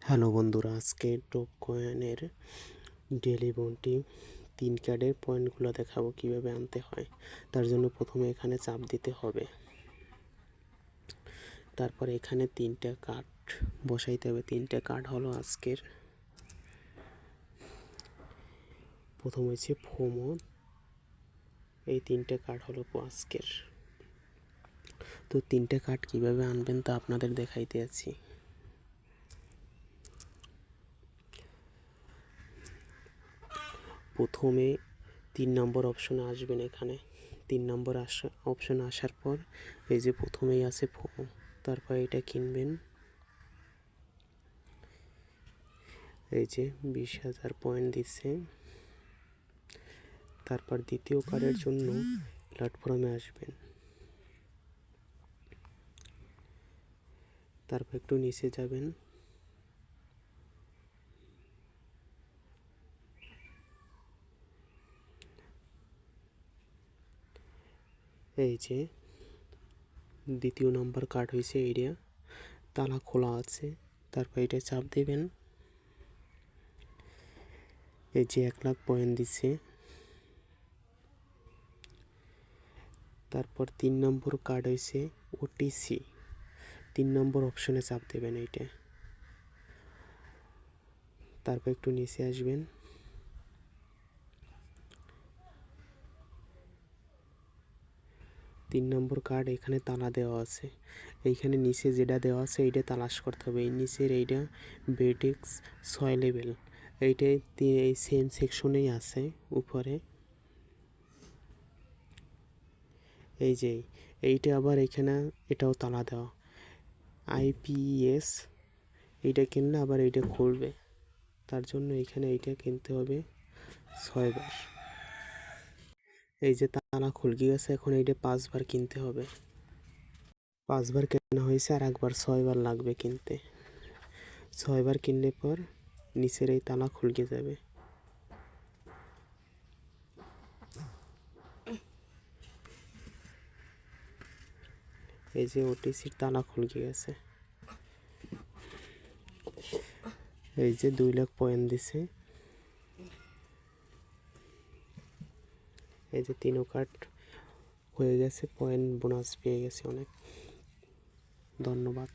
Hello বন্ধুরা, আজকে top কয়েনের ডেলি বন্টি 3 কার্ডের পয়েন্টগুলো দেখাবো কিভাবে আনতে হয়। তার জন্য প্রথমে এখানে চাপ দিতে হবে, তারপর এখানে 3টা কার্ড বসাইতে হবে। 3টা কার্ড হলো আজকের। প্রথম হচ্ছে ফোমো, এই 3টে কার্ড হলো আজকের। তো 3টে কার্ড কিভাবে আনবেন তা আপনাদের দেখাইতে আছি। প্রথমে 3 নম্বর অপশনে আসবেন। এখানে 3 নম্বর অপশনে আসার পর এই যে প্রথমেই আছে ফোমো, তারপর এটা কিনবেন। এই যে 20,000 পয়েন্ট দিচ্ছে। তারপর দ্বিতীয় কার্ডের জন্য প্ল্যাটফর্মে আসবেন, তারপর একটু নিচে যাবেন। এই যে দ্বিতীয় নম্বর কার্ড হয়েছে, এইটা তালা খোলা আছে। তারপর এটা চাপ দেবেন। এই যে 1 লাখ পয়েন্ট দিচ্ছে। তারপর 3 নম্বর কার্ড হয়েছে ওটিসি, 3 নম্বর অপশনে চাপ দেবেন এইটা। তারপর একটু নিচে আসবেন। তিন নম্বর কার্ড এখানে তালা দেওয়া আছে। এইখানে নিচে যেটা দেওয়া আছে এইটা তালাশ করতে হবে। এই নিচের এইটা বেটিক্স 6 লেভেল, এইটাই এই সেম সেকশনেই আছে উপরে। এই যে এইটা আবার এখানে এটাও তালা দেওয়া IPS, এইটা কিনলে আবার এইটা খুলবে। তার জন্য এখানে এইটা কিনতে হবে 6 বার। এই যে তালা খুলকে গেছে, এখন এইটা 5 বার কিনতে হবে। 5 বার কেনা হয়েছে, আর একবার 6 বার লাগবে কিনতে। 6 বার কিনলে পর নিচের এই তালা খুলকে যাবে। এই যে ওটিসির তালা খুলকে গেছে। এই যে 2 লাখ পয়েন্ট দিছে। এই যে 3 কার্ড হয়ে গেছে, পয়েন্ট বোনাস পেয়ে গেছে অনেক। ধন্যবাদ।